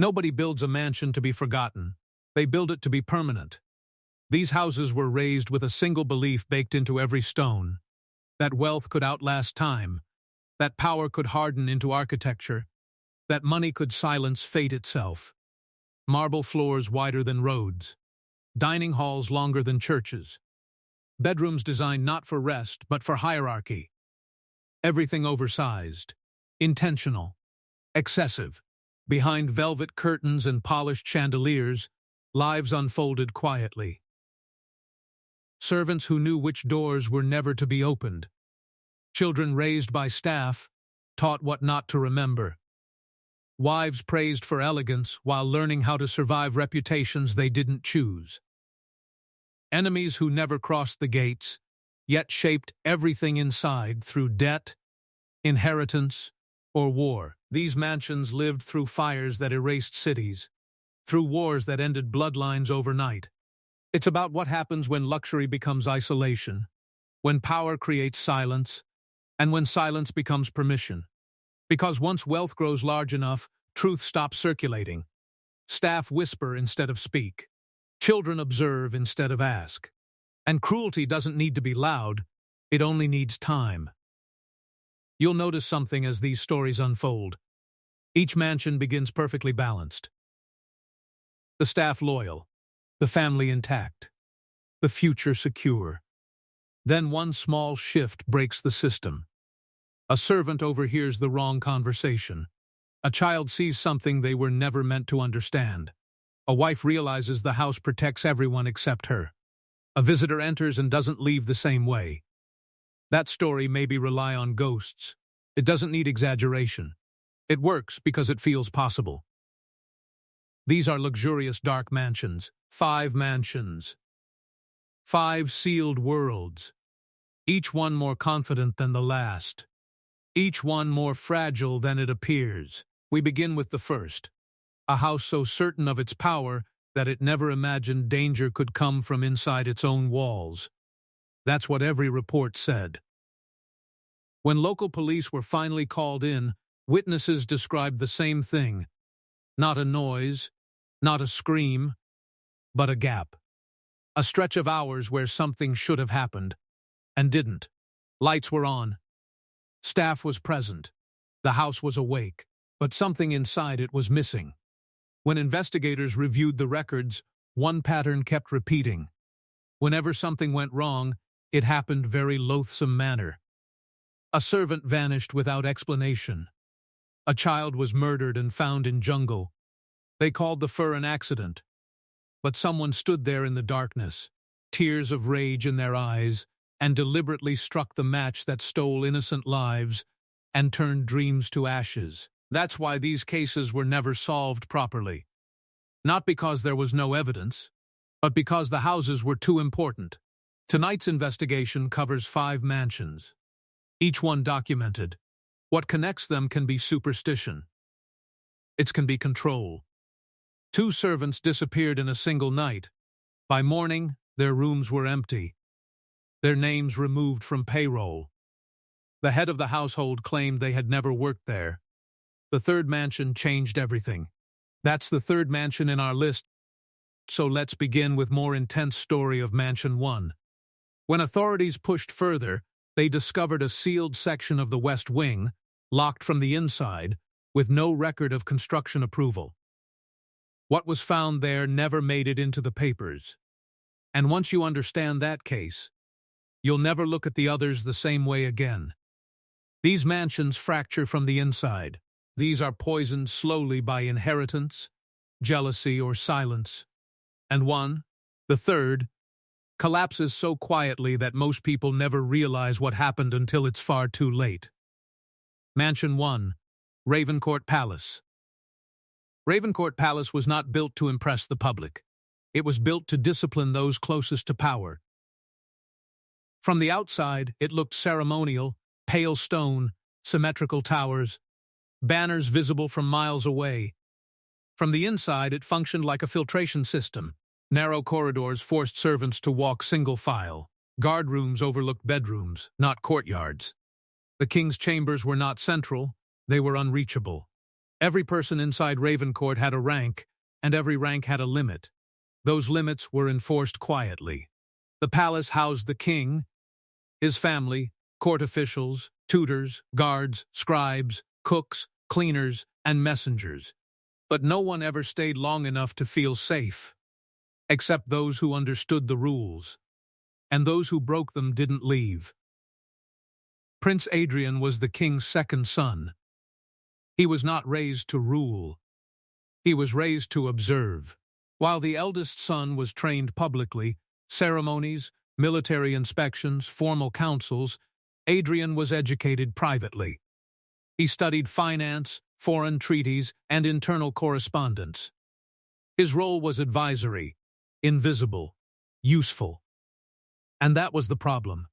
Nobody builds a mansion to be forgotten. They build it to be permanent. These houses were raised with a single belief baked into every stone: that wealth could outlast time, that power could harden into architecture, that money could silence fate itself. Marble floors wider than roads, dining halls longer than churches, bedrooms designed not for rest but for hierarchy. Everything oversized, intentional, excessive. Behind velvet curtains and polished chandeliers, lives unfolded quietly. Servants who knew which doors were never to be opened. Children raised by staff, taught what not to remember. Wives praised for elegance while learning how to survive reputations they didn't choose. Enemies who never crossed the gates, yet shaped everything inside through debt, inheritance, or war. These mansions lived through fires that erased cities, through wars that ended bloodlines overnight. It's about what happens when luxury becomes isolation, when power creates silence, and when silence becomes permission. Because once wealth grows large enough, truth stops circulating. Staff whisper instead of speak. Children observe instead of ask. And cruelty doesn't need to be loud, it only needs time. You'll notice something as these stories unfold. Each mansion begins perfectly balanced. The staff loyal, the family intact, the future secure. Then one small shift breaks the system. A servant overhears the wrong conversation. A child sees something they were never meant to understand. A wife realizes the house protects everyone except her. A visitor enters and doesn't leave the same way. That story maybe rely on ghosts. It doesn't need exaggeration. It works because it feels possible. These are luxurious dark mansions. 5 mansions. 5 sealed worlds. Each one more confident than the last. Each one more fragile than it appears. We begin with the first. A house so certain of its power that it never imagined danger could come from inside its own walls. That's what every report said. When local police were finally called in, witnesses described the same thing. Not a noise, not a scream, but a gap. A stretch of hours where something should have happened, and didn't. Lights were on. Staff was present. The house was awake, but something inside it was missing. When investigators reviewed the records, one pattern kept repeating. Whenever something went wrong, it happened very loathsome manner. A servant vanished without explanation. A child was murdered and found in jungle. They called the fur an accident. But someone stood there in the darkness, tears of rage in their eyes, and deliberately struck the match that stole innocent lives and turned dreams to ashes. That's why these cases were never solved properly. Not because there was no evidence, but because the houses were too important. Tonight's investigation covers 5 mansions, each one documented. What connects them can be superstition. It can be control. 2 servants disappeared in a single night. By morning, their rooms were empty. Their names removed from payroll. The head of the household claimed they had never worked there. The 3rd mansion changed everything. That's the 3rd mansion in our list, so let's begin with more intense story of Mansion 1. When authorities pushed further, they discovered a sealed section of the West Wing, locked from the inside, with no record of construction approval. What was found there never made it into the papers. And once you understand that case, you'll never look at the others the same way again. These mansions fracture from the inside. These are poisoned slowly by inheritance, jealousy, or silence. And one, the 3rd, collapses so quietly that most people never realize what happened until it's far too late. Mansion 1, Ravencourt Palace. Ravencourt Palace was not built to impress the public. It was built to discipline those closest to power. From the outside, it looked ceremonial, pale stone, symmetrical towers, banners visible from miles away. From the inside, it functioned like a filtration system. Narrow corridors forced servants to walk single file. Guard rooms overlooked bedrooms, not courtyards. The king's chambers were not central, they were unreachable. Every person inside Ravencourt had a rank, and every rank had a limit. Those limits were enforced quietly. The palace housed the king, his family, court officials, tutors, guards, scribes, cooks, cleaners, and messengers. But no one ever stayed long enough to feel safe, except those who understood the rules, and those who broke them didn't leave. Prince Adrian was the king's second son. He was not raised to rule. He was raised to observe. While the eldest son was trained publicly, ceremonies, military inspections, formal councils, Adrian was educated privately. He studied finance, foreign treaties, and internal correspondence. His role was advisory, invisible, useful. And that was the problem.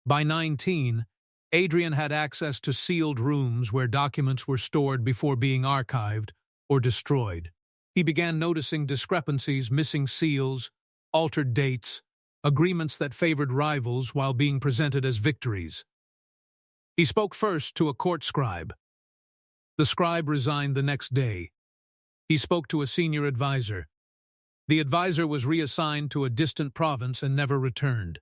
By 19, Adrian had access to sealed rooms where documents were stored before being archived or destroyed. He began noticing discrepancies, missing seals, altered dates, agreements that favored rivals while being presented as victories. He spoke first to a court scribe. The scribe resigned the next day. He spoke to a senior advisor. The advisor was reassigned to a distant province and never returned.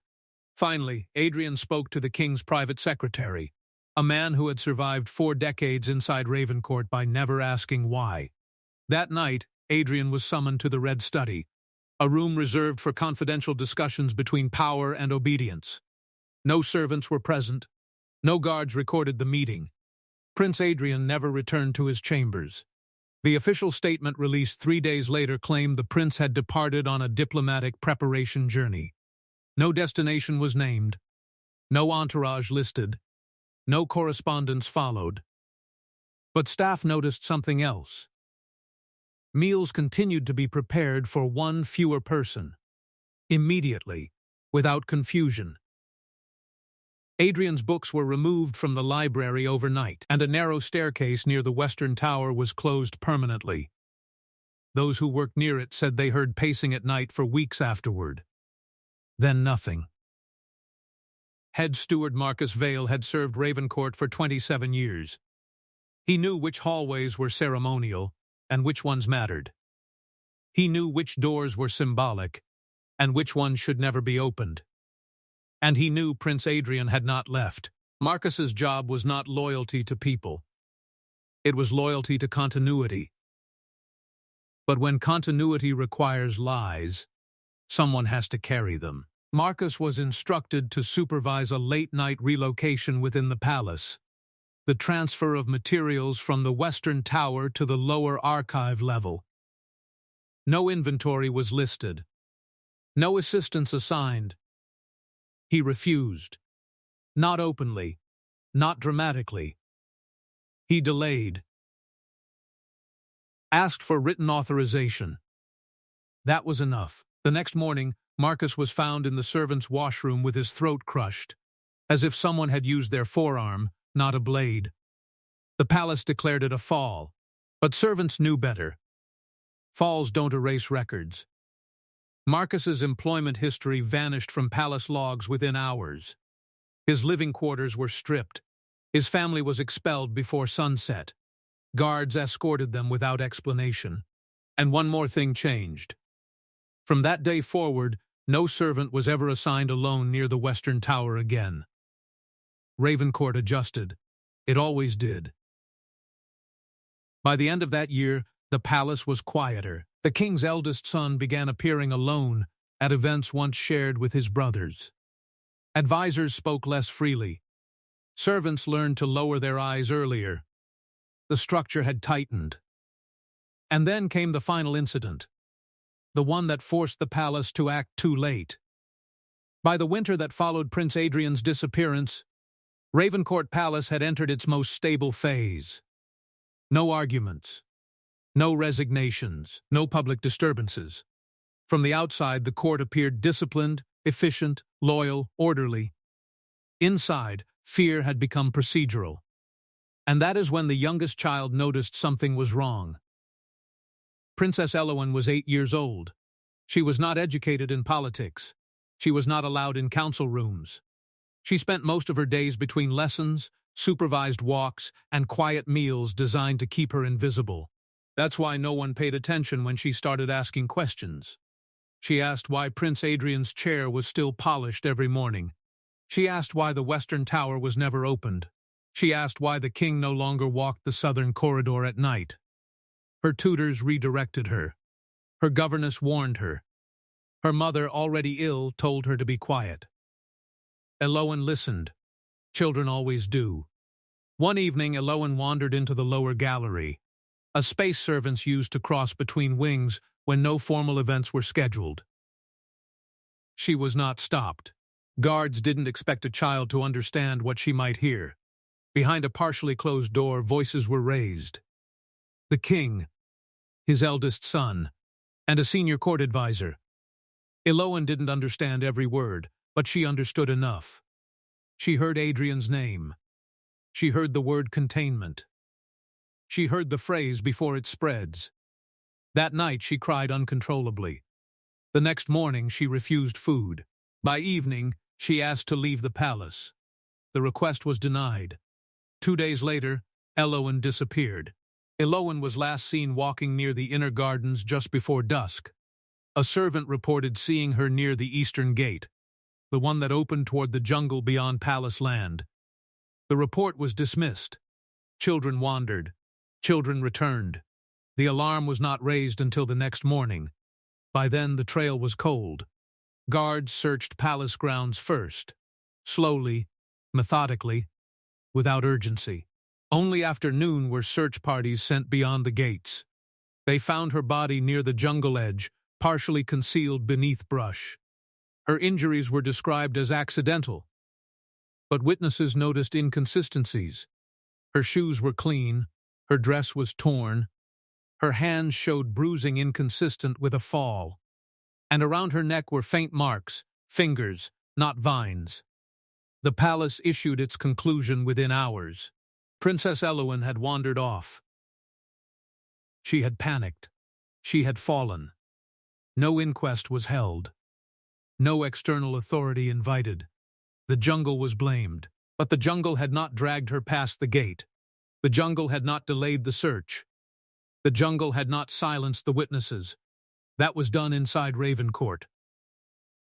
Finally, Adrian spoke to the king's private secretary, a man who had survived 4 decades inside Ravencourt by never asking why. That night, Adrian was summoned to the Red Study, a room reserved for confidential discussions between power and obedience. No servants were present. No guards recorded the meeting. Prince Adrian never returned to his chambers. The official statement released 3 days later claimed the prince had departed on a diplomatic preparation journey. No destination was named. No entourage listed. No correspondence followed. But staff noticed something else. Meals continued to be prepared for one fewer person. Immediately, without confusion. Adrian's books were removed from the library overnight, and a narrow staircase near the western tower was closed permanently. Those who worked near it said they heard pacing at night for weeks afterward. Then nothing. Head steward Marcus Vale had served Ravencourt for 27 years. He knew which hallways were ceremonial and which ones mattered. He knew which doors were symbolic and which ones should never be opened. And he knew Prince Adrian had not left. Marcus's job was not loyalty to people. It was loyalty to continuity. But when continuity requires lies, someone has to carry them. Marcus was instructed to supervise a late-night relocation within the palace, the transfer of materials from the western tower to the lower archive level. No inventory was listed. No assistance assigned. He refused. Not openly. Not dramatically. He delayed. Asked for written authorization. That was enough. The next morning, Marcus was found in the servants' washroom with his throat crushed, as if someone had used their forearm, not a blade. The palace declared it a fall, but servants knew better. Falls don't erase records. Marcus's employment history vanished from palace logs within hours. His living quarters were stripped. His family was expelled before sunset. Guards escorted them without explanation. And one more thing changed. From that day forward, no servant was ever assigned alone near the western tower again. Ravencourt adjusted. It always did. By the end of that year, the palace was quieter. The king's eldest son began appearing alone at events once shared with his brothers. Advisors spoke less freely. Servants learned to lower their eyes earlier. The structure had tightened. And then came the final incident. The one that forced the palace to act too late. By the winter that followed Prince Adrian's disappearance, Ravencourt Palace had entered its most stable phase. No arguments. No resignations. No public disturbances. From the outside, the court appeared disciplined, efficient, loyal, orderly. Inside, fear had become procedural. And that is when the youngest child noticed something was wrong. Princess Elowen was 8 years old. She was not educated in politics. She was not allowed in council rooms. She spent most of her days between lessons, supervised walks, and quiet meals designed to keep her invisible. That's why no one paid attention when she started asking questions. She asked why Prince Adrian's chair was still polished every morning. She asked why the Western Tower was never opened. She asked why the king no longer walked the southern corridor at night. Her tutors redirected her. Her governess warned her. Her mother, already ill, told her to be quiet. Elowen listened. Children always do. One evening, Elowen wandered into the lower gallery, a space servants used to cross between wings when no formal events were scheduled. She was not stopped. Guards didn't expect a child to understand what she might hear. Behind a partially closed door, voices were raised. The king, his eldest son, and a senior court advisor. Elowen didn't understand every word, but she understood enough. She heard Adrian's name. She heard the word containment. She heard the phrase before it spreads. That night she cried uncontrollably. The next morning she refused food. By evening, she asked to leave the palace. The request was denied. 2 days later, Elowen disappeared. Elowen was last seen walking near the inner gardens just before dusk. A servant reported seeing her near the eastern gate, the one that opened toward the jungle beyond palace land. The report was dismissed. Children wandered. Children returned. The alarm was not raised until the next morning. By then, the trail was cold. Guards searched palace grounds first, slowly, methodically, without urgency. Only after noon were search parties sent beyond the gates. They found her body near the jungle edge, partially concealed beneath brush. Her injuries were described as accidental, but witnesses noticed inconsistencies. Her shoes were clean, her dress was torn, her hands showed bruising inconsistent with a fall, and around her neck were faint marks, fingers, not vines. The palace issued its conclusion within hours. Princess Elowen had wandered off. She had panicked. She had fallen. No inquest was held. No external authority invited. The jungle was blamed, but the jungle had not dragged her past the gate. The jungle had not delayed the search. The jungle had not silenced the witnesses. That was done inside Ravencourt.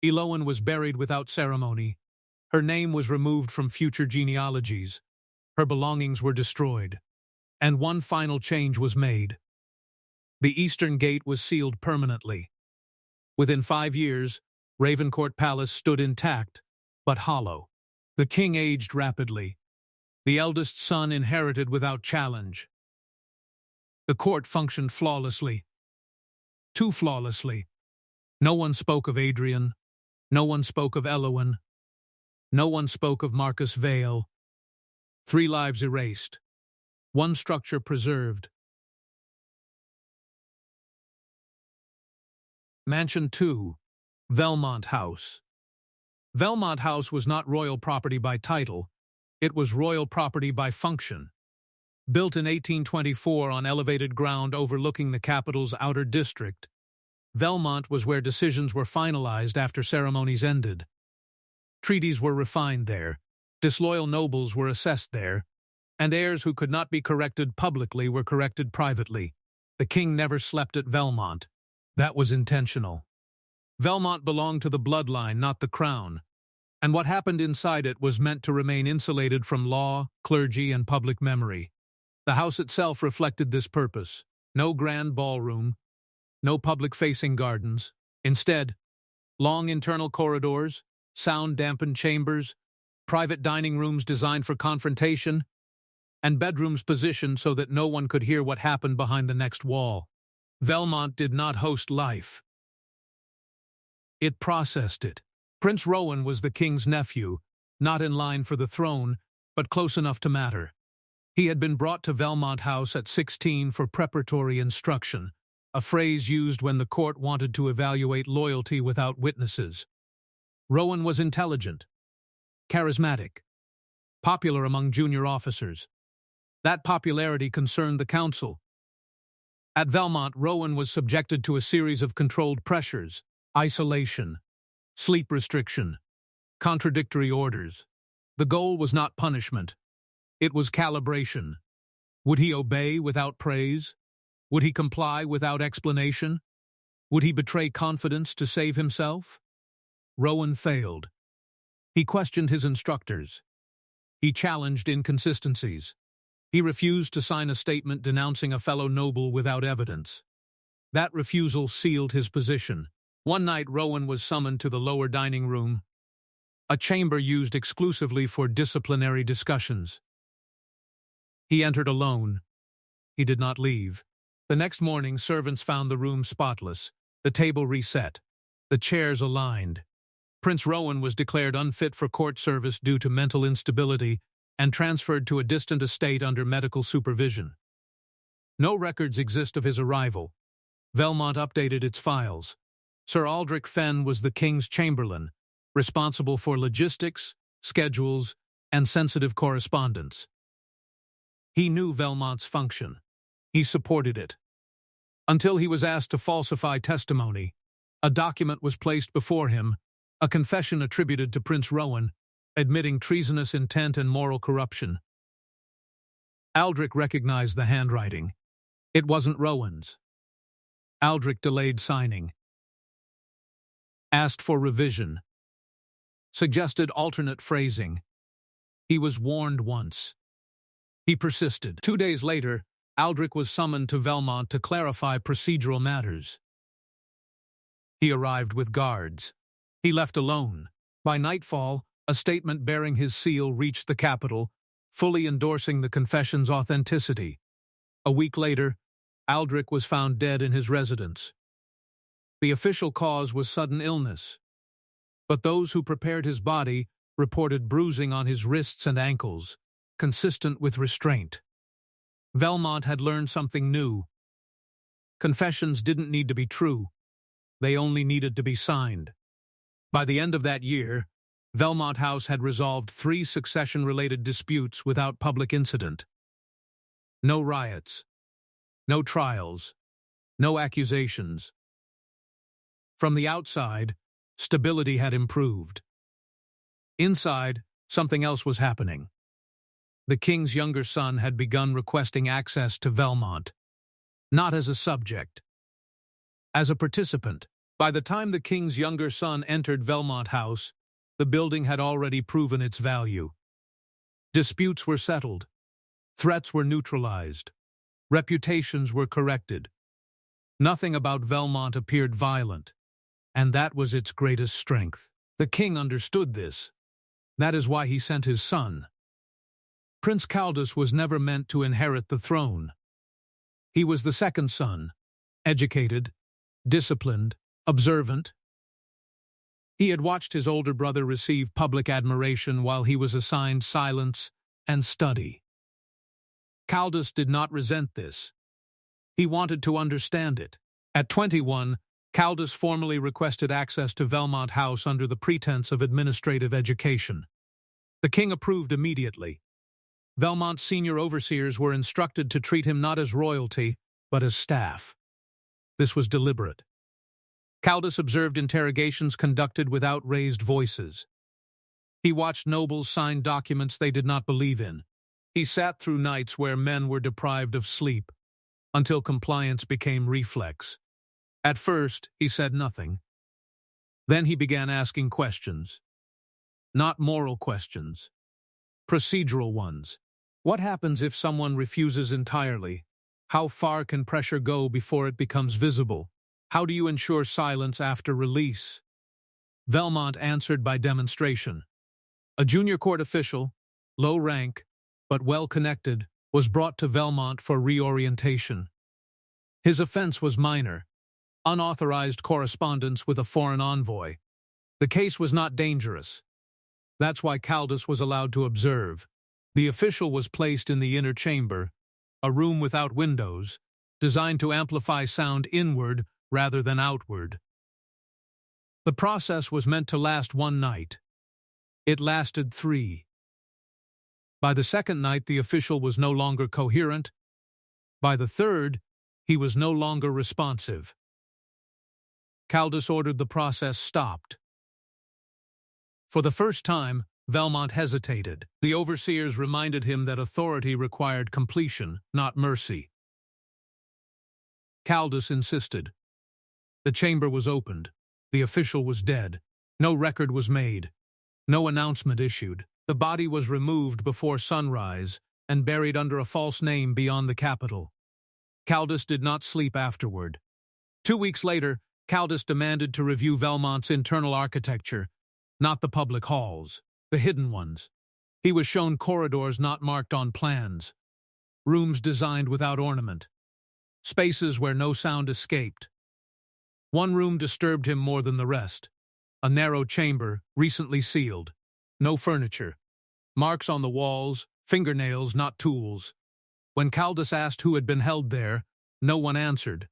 Elowen was buried without ceremony. Her name was removed from future genealogies. Her belongings were destroyed. And one final change was made. The eastern gate was sealed permanently. Within 5 years, Ravencourt Palace stood intact, but hollow. The king aged rapidly. The eldest son inherited without challenge. The court functioned flawlessly. Too flawlessly. No one spoke of Adrian. No one spoke of Elowen. No one spoke of Marcus Vale. 3 lives erased. 1 structure preserved. Mansion 2, Velmont House. Velmont House was not royal property by title. It was royal property by function. Built in 1824 on elevated ground overlooking the capital's outer district, Velmont was where decisions were finalized after ceremonies ended. Treaties were refined there, disloyal nobles were assessed there, and heirs who could not be corrected publicly were corrected privately. The king never slept at Velmont. That was intentional. Velmont belonged to the bloodline, not the crown, and what happened inside it was meant to remain insulated from law, clergy, and public memory. The house itself reflected this purpose. No grand ballroom, no public-facing gardens. Instead, long internal corridors, sound-dampened chambers, private dining rooms designed for confrontation, and bedrooms positioned so that no one could hear what happened behind the next wall. Velmont did not host life. It processed it. Prince Rowan was the king's nephew, not in line for the throne, but close enough to matter. He had been brought to Velmont House at 16 for preparatory instruction, a phrase used when the court wanted to evaluate loyalty without witnesses. Rowan was intelligent, charismatic, popular among junior officers. That popularity concerned the council. At Velmont, Rowan was subjected to a series of controlled pressures: isolation, sleep restriction, contradictory orders. The goal was not punishment. It was calibration. Would he obey without praise? Would he comply without explanation? Would he betray confidence to save himself? Rowan failed. He questioned his instructors. He challenged inconsistencies. He refused to sign a statement denouncing a fellow noble without evidence. That refusal sealed his position. One night, Rowan was summoned to the lower dining room, a chamber used exclusively for disciplinary discussions. He entered alone. He did not leave. The next morning, servants found the room spotless, the table reset, the chairs aligned. Prince Rowan was declared unfit for court service due to mental instability and transferred to a distant estate under medical supervision. No records exist of his arrival. Velmont updated its files. Sir Aldrich Fenn was the king's chamberlain, responsible for logistics, schedules, and sensitive correspondence. He knew Velmont's function. He supported it. Until he was asked to falsify testimony, a document was placed before him, a confession attributed to Prince Rowan, admitting treasonous intent and moral corruption. Aldrich recognized the handwriting. It wasn't Rowan's. Aldrich delayed signing, asked for revision, suggested alternate phrasing. He was warned once. He persisted. 2 days later, Aldrich was summoned to Velmont to clarify procedural matters. He arrived with guards. He left alone. By nightfall, a statement bearing his seal reached the capital, fully endorsing the confession's authenticity. A week later, Aldrich was found dead in his residence. The official cause was sudden illness, but those who prepared his body reported bruising on his wrists and ankles, consistent with restraint. Velmont had learned something new. Confessions didn't need to be true. They only needed to be signed. By the end of that year, Velmont House had resolved 3 succession-related disputes without public incident. No riots. No trials. No accusations. From the outside, stability had improved. Inside, something else was happening. The king's younger son had begun requesting access to Velmont, not as a subject, as a participant. By the time the king's younger son entered Velmont House, the building had already proven its value. Disputes were settled. Threats were neutralized. Reputations were corrected. Nothing about Velmont appeared violent, and that was its greatest strength. The king understood this. That is why he sent his son. Prince Caldus was never meant to inherit the throne. He was the second son, educated, disciplined, observant. He had watched his older brother receive public admiration while he was assigned silence and study. Caldus did not resent this. He wanted to understand it. At 21, Caldus formally requested access to Velmont House under the pretense of administrative education. The king approved immediately. Velmont's senior overseers were instructed to treat him not as royalty, but as staff. This was deliberate. Caldus observed interrogations conducted without raised voices. He watched nobles sign documents they did not believe in. He sat through nights where men were deprived of sleep, until compliance became reflex. At first, he said nothing. Then he began asking questions. Not moral questions. Procedural ones. What happens if someone refuses entirely? How far can pressure go before it becomes visible? How do you ensure silence after release? Velmont answered by demonstration. A junior court official, low rank, but well-connected, was brought to Velmont for reorientation. His offense was minor, unauthorized correspondence with a foreign envoy. The case was not dangerous. That's why Caldus was allowed to observe. The official was placed in the inner chamber, a room without windows, designed to amplify sound inward rather than outward. The process was meant to last 1 night. It lasted 3. By the second night, the official was no longer coherent. By the third, he was no longer responsive. Caldus ordered the process stopped. For the first time, Velmont hesitated. The overseers reminded him that authority required completion, not mercy. Caldus insisted. The chamber was opened. The official was dead. No record was made. No announcement issued. The body was removed before sunrise and buried under a false name beyond the capital. Caldus did not sleep afterward. 2 weeks later, Caldus demanded to review Velmont's internal architecture, not the public halls, the hidden ones. He was shown corridors not marked on plans, rooms designed without ornament, spaces where no sound escaped. One room disturbed him more than the rest. A narrow chamber, recently sealed. No furniture. Marks on the walls, fingernails, not tools. When Caldus asked who had been held there, no one answered.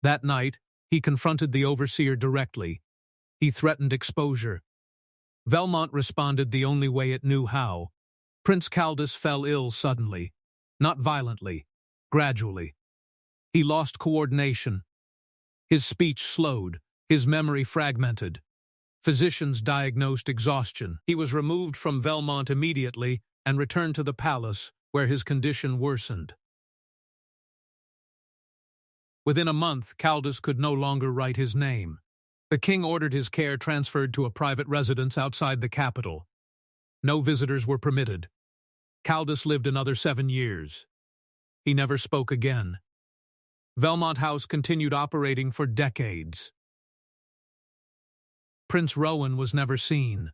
That night, he confronted the overseer directly. He threatened exposure. Velmont responded the only way it knew how. Prince Caldus fell ill suddenly. Not violently, gradually. He lost coordination. His speech slowed, his memory fragmented. Physicians diagnosed exhaustion. He was removed from Velmont immediately and returned to the palace, where his condition worsened. Within a month, Caldus could no longer write his name. The king ordered his care transferred to a private residence outside the capital. No visitors were permitted. Caldus lived another 7 years. He never spoke again. Velmont House continued operating for decades. Prince Rowan was never seen.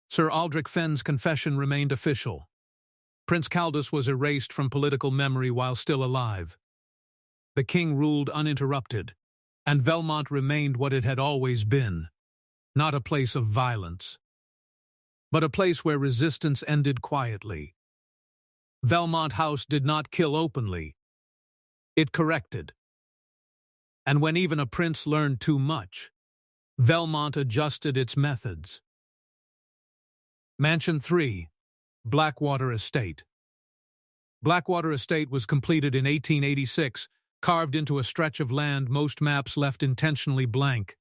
Sir Aldrich Fenn's confession remained official. Prince Caldus was erased from political memory while still alive. The king ruled uninterrupted, and Velmont remained what it had always been, not a place of violence, but a place where resistance ended quietly. Velmont House did not kill openly. It corrected. And when even a prince learned too much, Velmont adjusted its methods. Mansion 3, Blackwater Estate. Blackwater Estate was completed in 1886, carved into a stretch of land most maps left intentionally blank.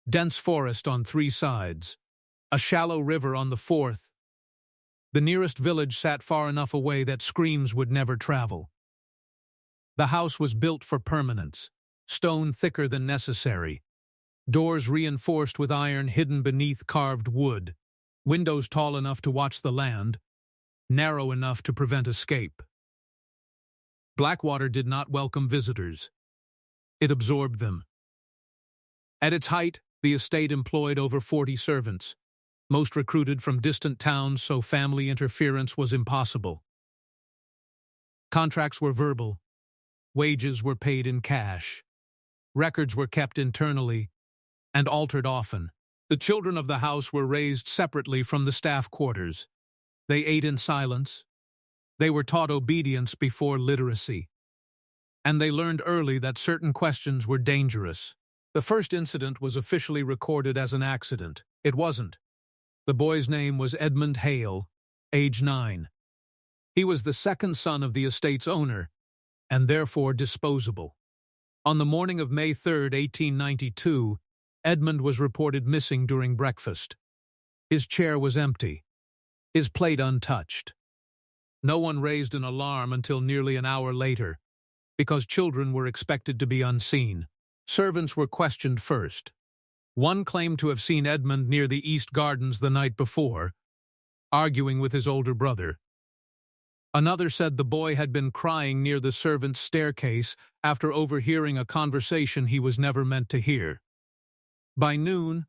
Dense forest on 3 sides. A shallow river on the 4th. The nearest village sat far enough away that screams would never travel. The house was built for permanence, stone thicker than necessary. Doors reinforced with iron hidden beneath carved wood. Windows tall enough to watch the land, narrow enough to prevent escape. Blackwater did not welcome visitors. It absorbed them. At its height, the estate employed over 40 servants, most recruited from distant towns, so family interference was impossible. Contracts were verbal. Wages were paid in cash. Records were kept internally and altered often. The children of the house were raised separately from the staff quarters. They ate in silence. They were taught obedience before literacy. And they learned early that certain questions were dangerous. The first incident was officially recorded as an accident. It wasn't. The boy's name was Edmund Hale, age 9. He was the second son of the estate's owner, and therefore disposable. On the morning of May 3, 1892, Edmund was reported missing during breakfast. His chair was empty, his plate untouched. No one raised an alarm until nearly an hour later, because children were expected to be unseen. Servants were questioned first. One claimed to have seen Edmund near the East Gardens the night before, arguing with his older brother. Another said the boy had been crying near the servants' staircase after overhearing a conversation he was never meant to hear. By noon,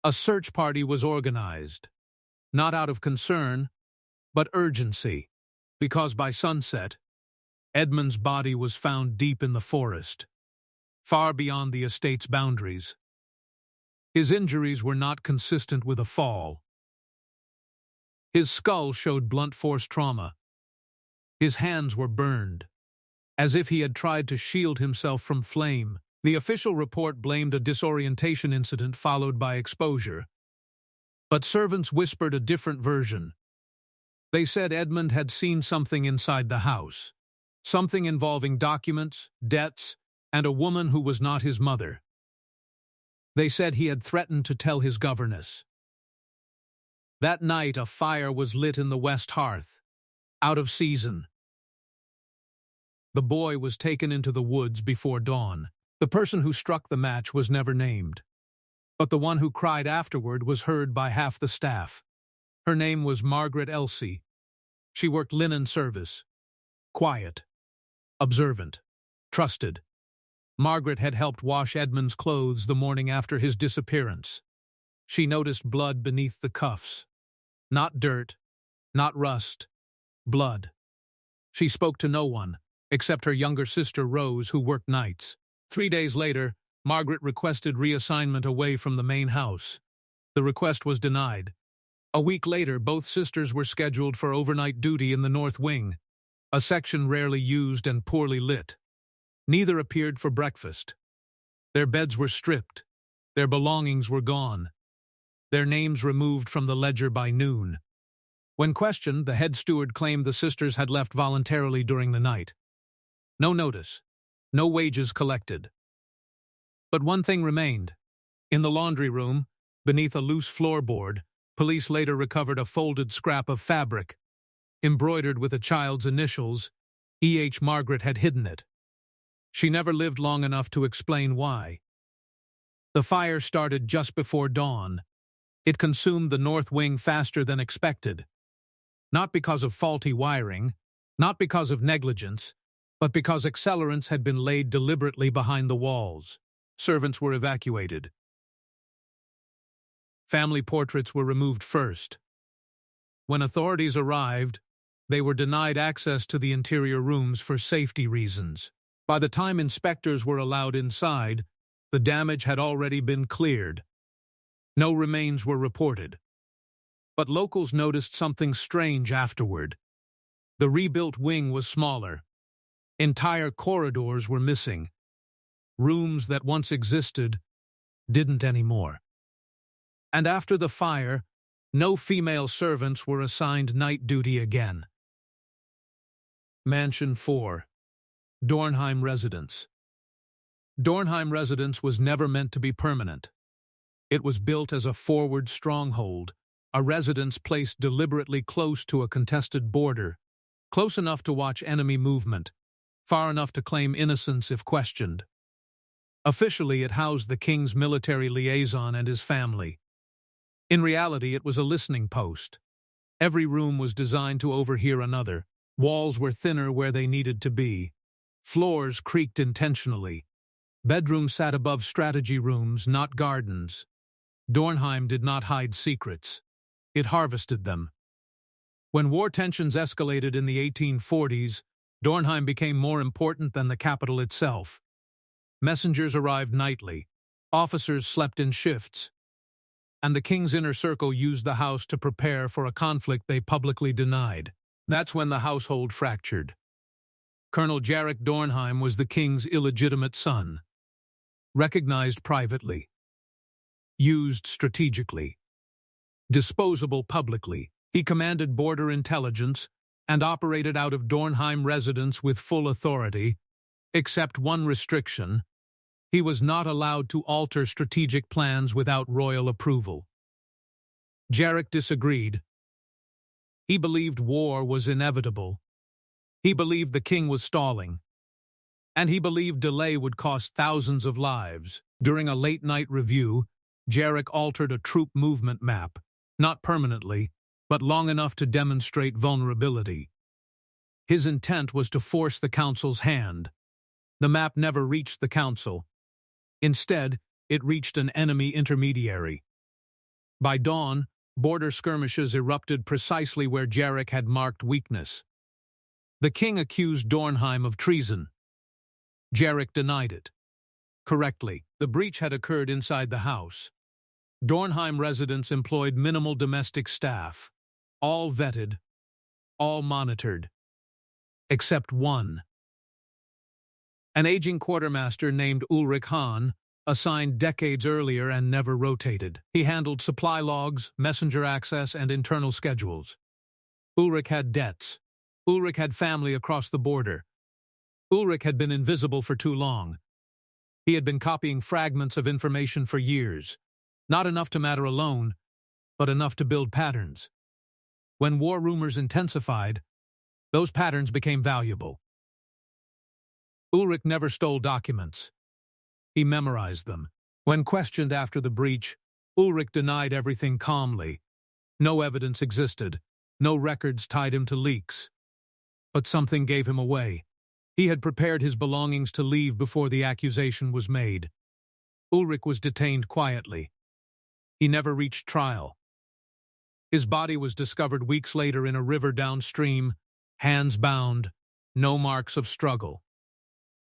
a search party was organized, not out of concern, but urgency, because by sunset, Edmund's body was found deep in the forest, far beyond the estate's boundaries. His injuries were not consistent with a fall. His skull showed blunt force trauma. His hands were burned, as if he had tried to shield himself from flame. The official report blamed a disorientation incident followed by exposure. But servants whispered a different version. They said Edmund had seen something inside the house, something involving documents, debts, and a woman who was not his mother. They said he had threatened to tell his governess. That night a fire was lit in the west hearth, out of season. The boy was taken into the woods before dawn. The person who struck the match was never named, but the one who cried afterward was heard by half the staff. Her name was Margaret Elsie. She worked linen service. Quiet, observant, trusted. Margaret had helped wash Edmund's clothes the morning after his disappearance. She noticed blood beneath the cuffs. Not dirt, not rust, blood. She spoke to no one, except her younger sister Rose, who worked nights. 3 days later, Margaret requested reassignment away from the main house. The request was denied. A week later, both sisters were scheduled for overnight duty in the North Wing, a section rarely used and poorly lit. Neither appeared for breakfast. Their beds were stripped. Their belongings were gone. Their names removed from the ledger by noon. When questioned, the head steward claimed the sisters had left voluntarily during the night. No notice. No wages collected. But one thing remained. In the laundry room, beneath a loose floorboard, police later recovered a folded scrap of fabric. Embroidered with a child's initials, E.H. Margaret had hidden it. She never lived long enough to explain why. The fire started just before dawn. It consumed the north wing faster than expected. Not because of faulty wiring, not because of negligence, but because accelerants had been laid deliberately behind the walls. Servants were evacuated. Family portraits were removed first. When authorities arrived, they were denied access to the interior rooms for safety reasons. By the time inspectors were allowed inside, the damage had already been cleared. No remains were reported. But locals noticed something strange afterward. The rebuilt wing was smaller. Entire corridors were missing. Rooms that once existed didn't anymore. And after the fire, no female servants were assigned night duty again. Mansion 4. Dornheim Residence. Dornheim Residence was never meant to be permanent. It was built as a forward stronghold, a residence placed deliberately close to a contested border, close enough to watch enemy movement, far enough to claim innocence if questioned. Officially, it housed the king's military liaison and his family. In reality, it was a listening post. Every room was designed to overhear another. Walls were thinner where they needed to be. Floors creaked intentionally. Bedrooms sat above strategy rooms, not gardens. Dornheim did not hide secrets. It harvested them. When war tensions escalated in the 1840s, Dornheim became more important than the capital itself. Messengers arrived nightly. Officers slept in shifts. And the king's inner circle used the house to prepare for a conflict they publicly denied. That's when the household fractured. Colonel Jarek Dornheim was the king's illegitimate son. Recognized privately. Used strategically. Disposable publicly. He commanded border intelligence and operated out of Dornheim residence with full authority, except one restriction. He was not allowed to alter strategic plans without royal approval. Jarek disagreed. He believed war was inevitable. He believed the king was stalling. And he believed delay would cost thousands of lives. During a late-night review, Jarek altered a troop movement map, not permanently, but long enough to demonstrate vulnerability. His intent was to force the council's hand. The map never reached the council. Instead, it reached an enemy intermediary. By dawn, border skirmishes erupted precisely where Jarek had marked weakness. The king accused Dornheim of treason. Jarek denied it. Correctly, the breach had occurred inside the house. Dornheim residents employed minimal domestic staff, all vetted, all monitored, except one. An aging quartermaster named Ulrich Hahn, assigned decades earlier and never rotated. He handled supply logs, messenger access, and internal schedules. Ulrich had debts. Ulrich had family across the border. Ulrich had been invisible for too long. He had been copying fragments of information for years. Not enough to matter alone, but enough to build patterns. When war rumors intensified, those patterns became valuable. Ulrich never stole documents. He memorized them. When questioned after the breach, Ulrich denied everything calmly. No evidence existed. No records tied him to leaks. But something gave him away. He had prepared his belongings to leave before the accusation was made. Ulrich was detained quietly. He never reached trial. His body was discovered weeks later in a river downstream, hands bound, no marks of struggle.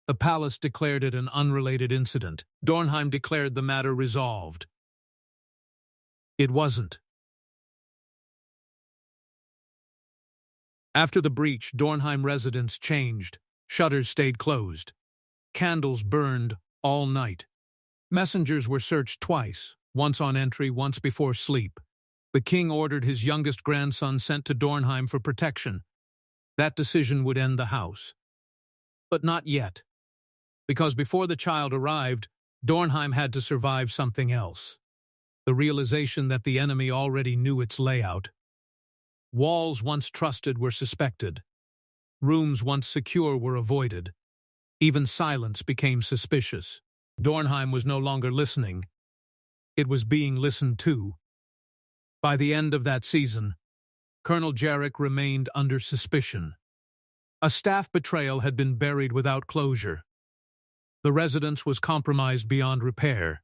The palace declared it an unrelated incident. Dornheim declared the matter resolved. It wasn't. After the breach, Dornheim residence changed. Shutters stayed closed. Candles burned all night. Messengers were searched twice, once on entry, once before sleep. The king ordered his youngest grandson sent to Dornheim for protection. That decision would end the house. But not yet. Because before the child arrived, Dornheim had to survive something else. The realization that the enemy already knew its layout. Walls once trusted were suspected. Rooms once secure were avoided. Even silence became suspicious. Dornheim was no longer listening. It was being listened to. By the end of that season, Colonel Jarek remained under suspicion. A staff betrayal had been buried without closure. The residence was compromised beyond repair.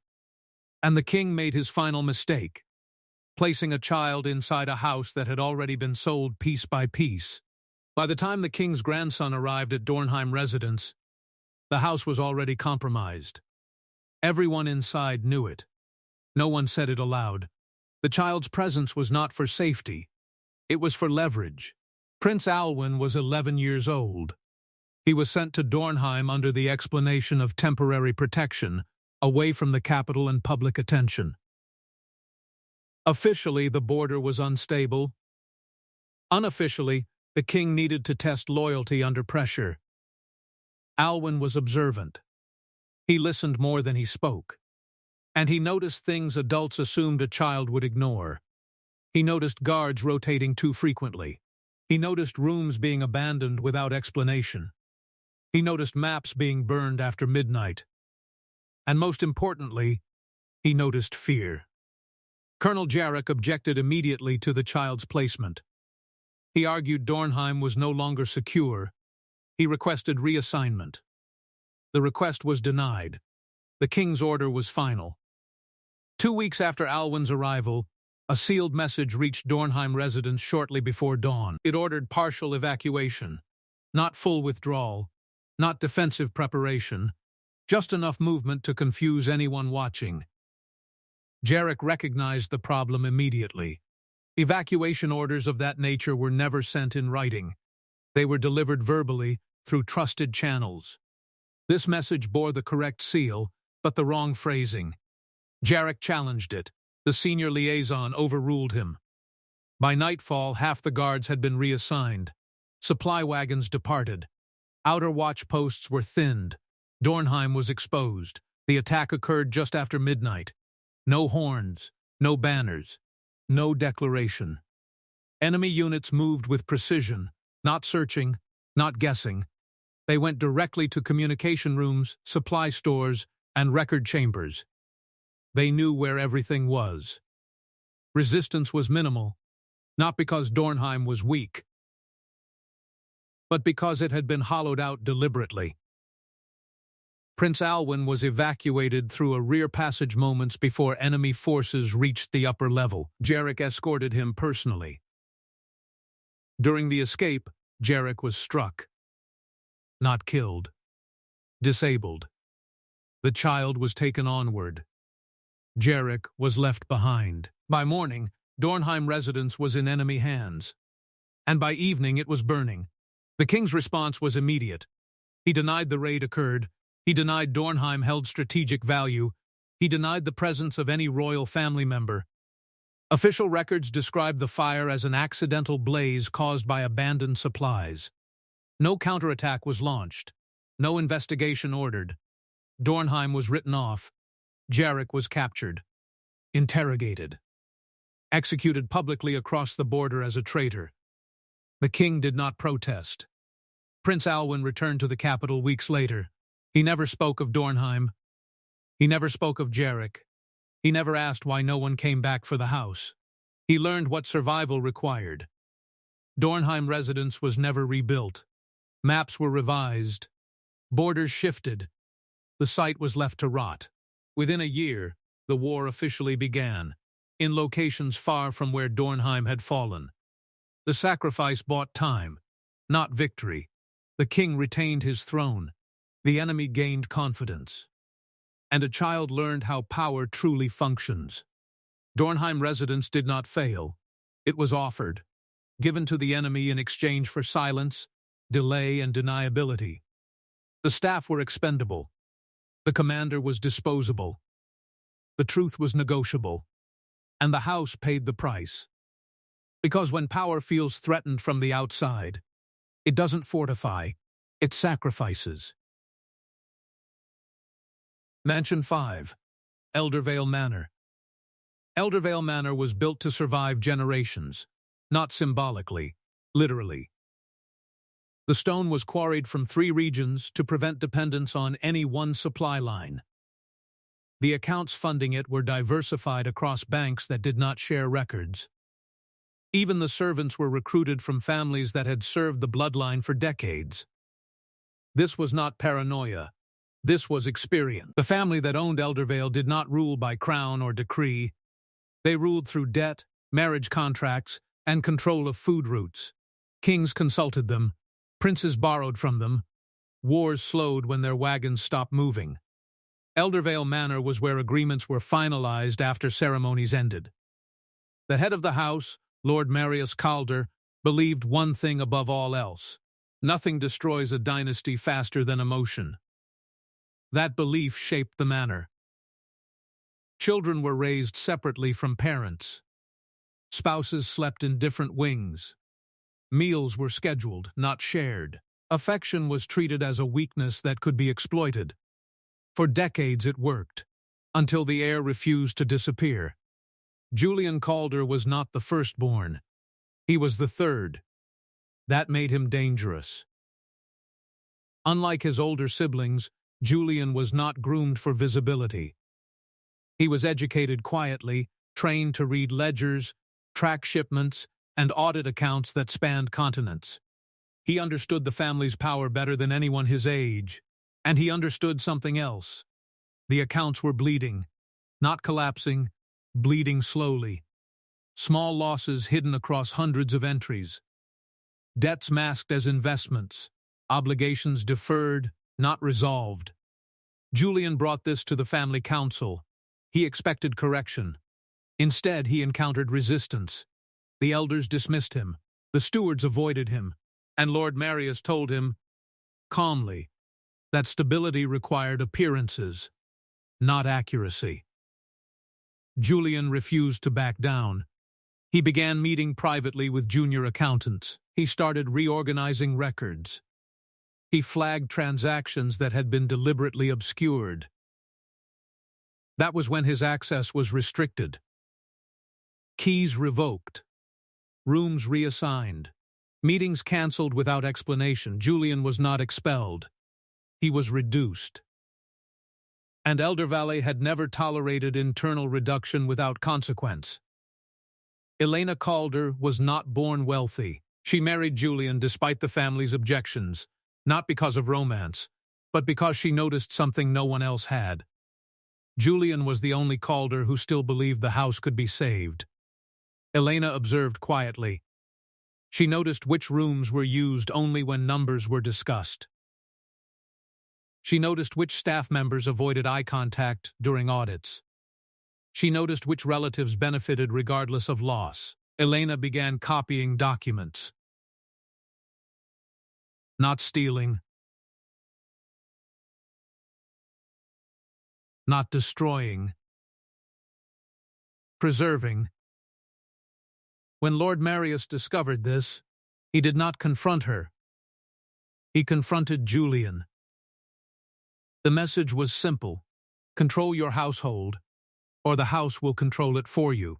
And the king made his final mistake, placing a child inside a house that had already been sold piece by piece. By the time the king's grandson arrived at Dornheim residence, the house was already compromised. Everyone inside knew it. No one said it aloud. The child's presence was not for safety. It was for leverage. Prince Alwyn was 11 years old. He was sent to Dornheim under the explanation of temporary protection, away from the capital and public attention. Officially, the border was unstable. Unofficially, the king needed to test loyalty under pressure. Alwyn was observant. He listened more than he spoke. And he noticed things adults assumed a child would ignore. He noticed guards rotating too frequently. He noticed rooms being abandoned without explanation. He noticed maps being burned after midnight. And most importantly, he noticed fear. Colonel Jarek objected immediately to the child's placement. He argued Dornheim was no longer secure. He requested reassignment. The request was denied. The king's order was final. 2 weeks after Alwyn's arrival, a sealed message reached Dornheim residence shortly before dawn. It ordered partial evacuation, not full withdrawal, not defensive preparation, just enough movement to confuse anyone watching. Jarek recognized the problem immediately. Evacuation orders of that nature were never sent in writing. They were delivered verbally through trusted channels. This message bore the correct seal, but the wrong phrasing. Jarek challenged it. The senior liaison overruled him. By nightfall, half the guards had been reassigned. Supply wagons departed. Outer watch posts were thinned. Dornheim was exposed. The attack occurred just after midnight. No horns, no banners, no declaration. Enemy units moved with precision, not searching, not guessing. They went directly to communication rooms, supply stores, and record chambers. They knew where everything was. Resistance was minimal, not because Dornheim was weak, but because it had been hollowed out deliberately. Prince Alwyn was evacuated through a rear passage moments before enemy forces reached the upper level. Jarek escorted him personally. During the escape, Jarek was struck. Not killed. Disabled. The child was taken onward. Jarek was left behind. By morning, Dornheim residence was in enemy hands. And by evening it was burning. The king's response was immediate. He denied the raid occurred. He denied Dornheim held strategic value. He denied the presence of any royal family member. Official records described the fire as an accidental blaze caused by abandoned supplies. No counterattack was launched. No investigation ordered. Dornheim was written off. Jarek was captured. Interrogated. executed publicly across the border as a traitor. The king did not protest. Prince Alwyn returned to the capital weeks later. He never spoke of Dornheim. He never spoke of Jarek. He never asked why no one came back for the house. He learned what survival required. Dornheim residence was never rebuilt. Maps were revised. Borders shifted. The site was left to rot. Within a year, the war officially began, in locations far from where Dornheim had fallen. The sacrifice bought time, not victory. The king retained his throne. The enemy gained confidence. And a child learned how power truly functions. Dornheim residence did not fail. It was offered, given to the enemy in exchange for silence, delay, and deniability. The staff were expendable. The commander was disposable. The truth was negotiable. And the house paid the price. Because when power feels threatened from the outside, it doesn't fortify, it sacrifices. Mansion 5, Eldervale Manor. Eldervale Manor was built to survive generations, not symbolically, literally. The stone was quarried from 3 regions to prevent dependence on any one supply line. The accounts funding it were diversified across banks that did not share records. Even the servants were recruited from families that had served the bloodline for decades. This was not paranoia. This was experience. The family that owned Eldervale did not rule by crown or decree. They ruled through debt, marriage contracts, and control of food routes. Kings consulted them. Princes borrowed from them. Wars slowed when their wagons stopped moving. Eldervale Manor was where agreements were finalized after ceremonies ended. The head of the house, Lord Marius Calder, believed one thing above all else. Nothing destroys a dynasty faster than emotion. That belief shaped the manor. Children were raised separately from parents. Spouses slept in different wings. Meals were scheduled, not shared. Affection was treated as a weakness that could be exploited. For decades it worked, until the heir refused to disappear. Julian Calder was not the firstborn. He was the third. That made him dangerous. Unlike his older siblings, Julian was not groomed for visibility. He was educated quietly, trained to read ledgers, track shipments, and audit accounts that spanned continents. He understood the family's power better than anyone his age, and he understood something else. The accounts were bleeding, not collapsing, bleeding slowly. Small losses hidden across hundreds of entries. Debts masked as investments, obligations deferred, not resolved. Julian brought this to the family council. He expected correction. Instead, he encountered resistance. The elders dismissed him, the stewards avoided him, and Lord Marius told him, calmly, that stability required appearances, not accuracy. Julian refused to back down. He began meeting privately with junior accountants. He started reorganizing records. He flagged transactions that had been deliberately obscured. That was when his access was restricted. Keys revoked. Rooms reassigned. Meetings cancelled without explanation. Julian was not expelled. He was reduced. And Eldervale had never tolerated internal reduction without consequence. Elena Calder was not born wealthy. She married Julian despite the family's objections, not because of romance, but because she noticed something no one else had. Julian was the only Calder who still believed the house could be saved. Elena observed quietly. She noticed which rooms were used only when numbers were discussed. She noticed which staff members avoided eye contact during audits. She noticed which relatives benefited regardless of loss. Elena began copying documents. Not stealing. Not destroying. Preserving. When Lord Marius discovered this, he did not confront her. He confronted Julian. The message was simple: control your household, or the house will control it for you.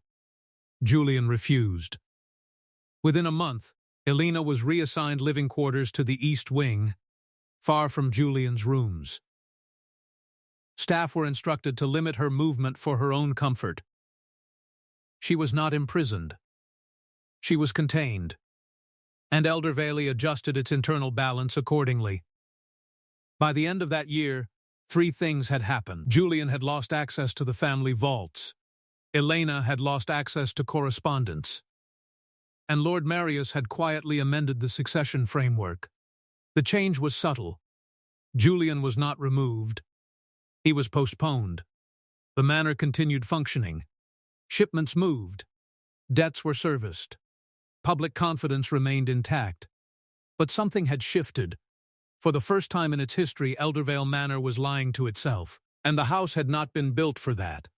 Julian refused. Within a month, Elena was reassigned living quarters to the East Wing, far from Julian's rooms. Staff were instructed to limit her movement for her own comfort. She was not imprisoned. She was contained, and Elder Valley adjusted its internal balance accordingly. By the end of that year, 3 things had happened. Julian had lost access to the family vaults. Elena had lost access to correspondence. And Lord Marius had quietly amended the succession framework. The change was subtle. Julian was not removed. He was postponed. The manor continued functioning. Shipments moved. Debts were serviced. Public confidence remained intact. But something had shifted. For the first time in its history, Eldervale Manor was lying to itself, and the house had not been built for that.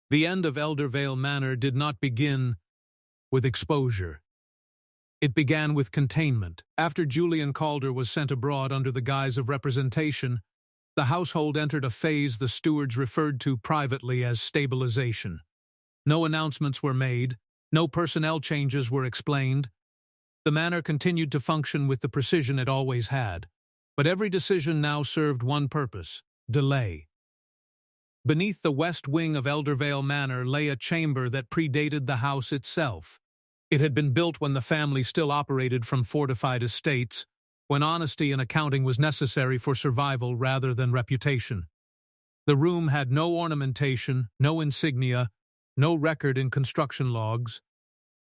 The end of Eldervale Manor did not begin with exposure. It began with containment. After Julian Calder was sent abroad under the guise of representation, the household entered a phase the stewards referred to privately as stabilization. No announcements were made, no personnel changes were explained. The manor continued to function with the precision it always had, but every decision now served one purpose: delay. Beneath the west wing of Eldervale Manor lay a chamber that predated the house itself. It had been built when the family still operated from fortified estates, when honesty in accounting was necessary for survival rather than reputation. The room had no ornamentation, no insignia, no record in construction logs.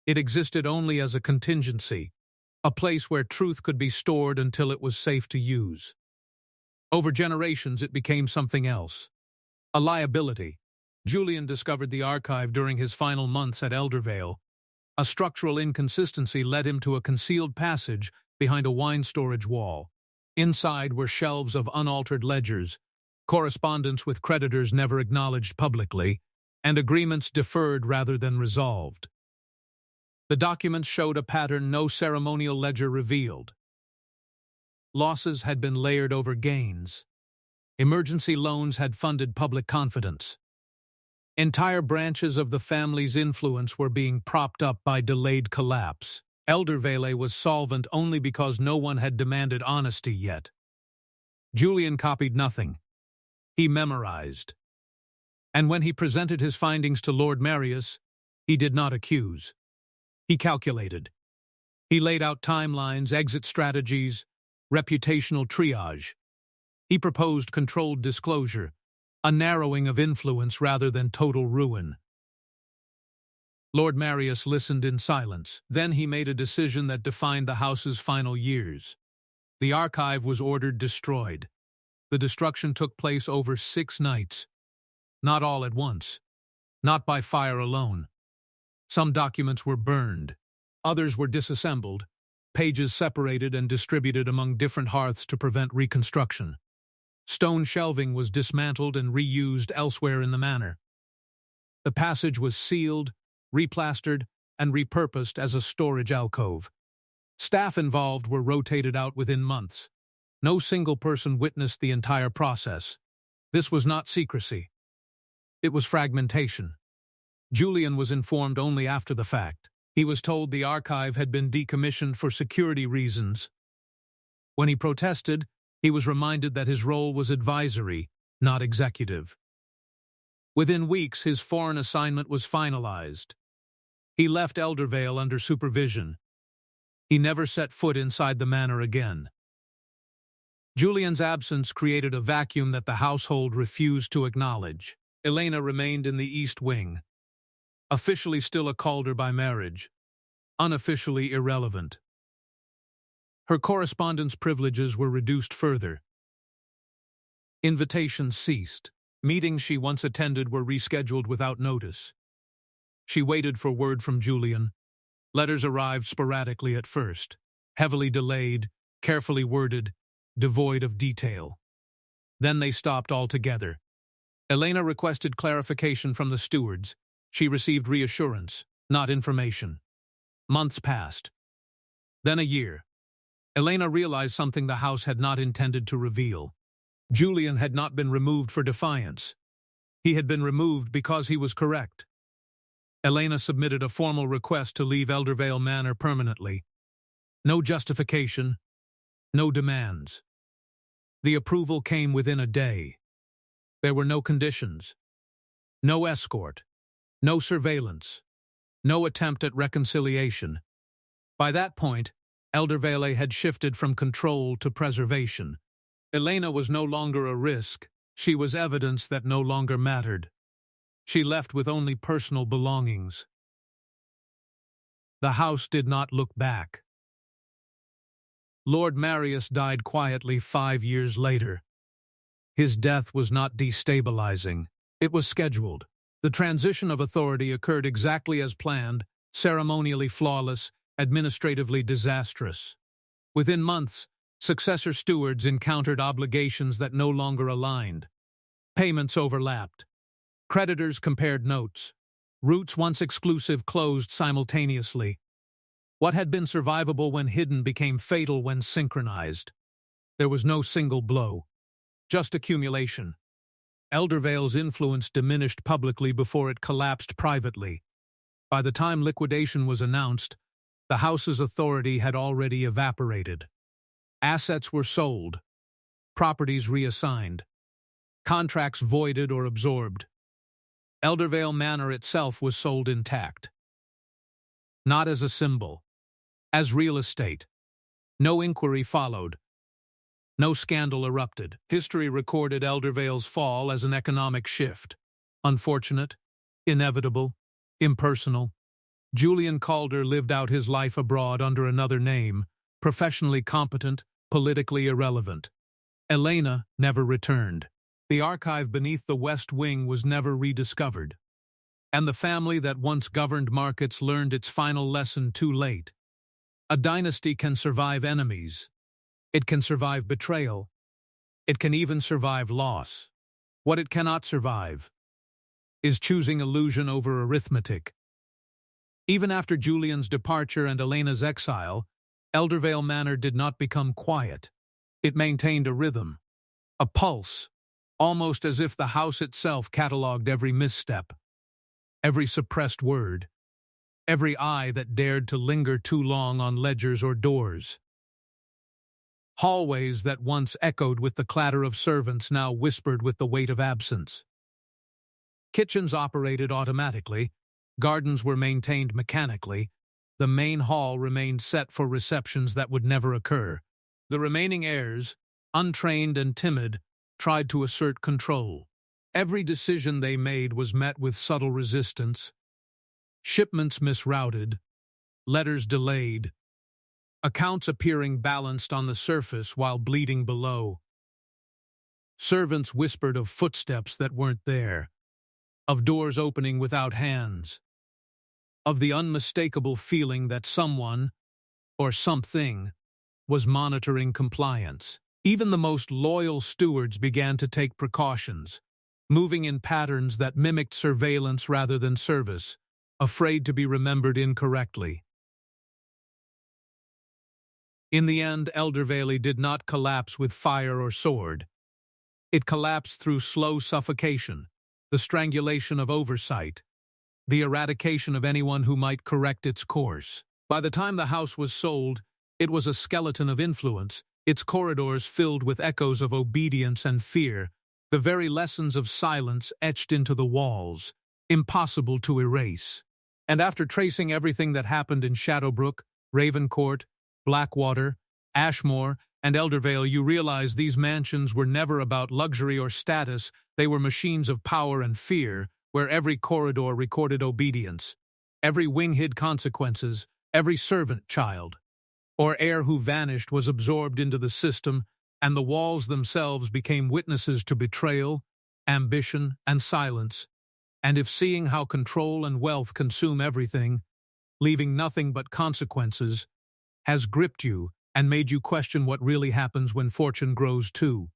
It existed only as a contingency, a place where truth could be stored until it was safe to use. Over generations, it became something else. A liability. Julian discovered the archive during his final months at Eldervale. A structural inconsistency led him to a concealed passage behind a wine storage wall. Inside were shelves of unaltered ledgers, correspondence with creditors never acknowledged publicly, and agreements deferred rather than resolved. The documents showed a pattern no ceremonial ledger revealed. Losses had been layered over gains. Emergency loans had funded public confidence. Entire branches of the family's influence were being propped up by delayed collapse. Eldervale was solvent only because no one had demanded honesty yet. Julian copied nothing. He memorized. And when he presented his findings to Lord Marius, he did not accuse. He calculated. He laid out timelines, exit strategies, reputational triage. He proposed controlled disclosure, a narrowing of influence rather than total ruin. Lord Marius listened in silence. Then he made a decision that defined the house's final years. The archive was ordered destroyed. The destruction took place over 6 nights. Not all at once. Not by fire alone. Some documents were burned. Others were disassembled, pages separated and distributed among different hearths to prevent reconstruction. Stone shelving was dismantled and reused elsewhere in the manor. The passage was sealed, replastered, and repurposed as a storage alcove. Staff involved were rotated out within months. No single person witnessed the entire process. This was not secrecy. It was fragmentation. Julian was informed only after the fact. He was told the archive had been decommissioned for security reasons. When he protested, he was reminded that his role was advisory, not executive. Within weeks, his foreign assignment was finalized. He left Eldervale under supervision. He never set foot inside the manor again. Julian's absence created a vacuum that the household refused to acknowledge. Elena remained in the East Wing. Officially still a Calder by marriage. Unofficially irrelevant. Her correspondence privileges were reduced further. Invitations ceased. Meetings she once attended were rescheduled without notice. She waited for word from Julian. Letters arrived sporadically at first, heavily delayed, carefully worded, devoid of detail. Then they stopped altogether. Elena requested clarification from the stewards. She received reassurance, not information. Months passed. Then a year. Elena realized something the house had not intended to reveal. Julian had not been removed for defiance. He had been removed because he was correct. Elena submitted a formal request to leave Eldervale Manor permanently. No justification, no demands. The approval came within a day. There were no conditions, no escort, no surveillance, no attempt at reconciliation. By that point, Eldervale had shifted from control to preservation. Elena was no longer a risk. She was evidence that no longer mattered. She left with only personal belongings. The house did not look back. Lord Marius died quietly 5 years later. His death was not destabilizing. It was scheduled. The transition of authority occurred exactly as planned, ceremonially flawless, administratively disastrous. Within months, successor stewards encountered obligations that no longer aligned. Payments overlapped. Creditors compared notes. Routes once exclusive closed simultaneously. What had been survivable when hidden became fatal when synchronized. There was no single blow, just accumulation. Eldervale's influence diminished publicly before it collapsed privately. By the time liquidation was announced, the house's authority had already evaporated. Assets were sold, properties reassigned, contracts voided or absorbed. Eldervale Manor itself was sold intact. Not as a symbol, as real estate. No inquiry followed. No scandal erupted. History recorded Eldervale's fall as an economic shift. Unfortunate, inevitable, impersonal. Julian Calder lived out his life abroad under another name, professionally competent, politically irrelevant. Elena never returned. The archive beneath the West Wing was never rediscovered. And the family that once governed markets learned its final lesson too late. A dynasty can survive enemies. It can survive betrayal. It can even survive loss. What it cannot survive is choosing illusion over arithmetic. Even after Julian's departure and Elena's exile, Eldervale Manor did not become quiet. It maintained a rhythm, a pulse, almost as if the house itself catalogued every misstep, every suppressed word, every eye that dared to linger too long on ledgers or doors. Hallways that once echoed with the clatter of servants now whispered with the weight of absence. Kitchens operated automatically, gardens were maintained mechanically, the main hall remained set for receptions that would never occur. The remaining heirs, untrained and timid, tried to assert control. Every decision they made was met with subtle resistance. Shipments misrouted, letters delayed, accounts appearing balanced on the surface while bleeding below. Servants whispered of footsteps that weren't there, of doors opening without hands, of the unmistakable feeling that someone, or something, was monitoring compliance. Even the most loyal stewards began to take precautions, moving in patterns that mimicked surveillance rather than service, afraid to be remembered incorrectly. In the end, Eldervale did not collapse with fire or sword. It collapsed through slow suffocation, the strangulation of oversight, the eradication of anyone who might correct its course. By the time the house was sold, it was a skeleton of influence, its corridors filled with echoes of obedience and fear, the very lessons of silence etched into the walls, impossible to erase. And after tracing everything that happened in Shadowbrook, Ravencourt, Blackwater, Ashmore, and Eldervale, you realize these mansions were never about luxury or status. They were machines of power and fear, where every corridor recorded obedience, every wing hid consequences, every servant child or heir who vanished was absorbed into the system, and the walls themselves became witnesses to betrayal, ambition, and silence. And if seeing how control and wealth consume everything, leaving nothing but consequences, has gripped you and made you question what really happens when fortune grows too,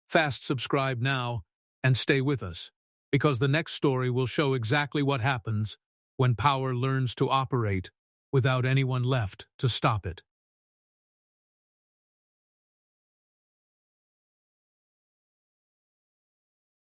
fast subscribe now and stay with us, because the next story will show exactly what happens when power learns to operate without anyone left to stop it.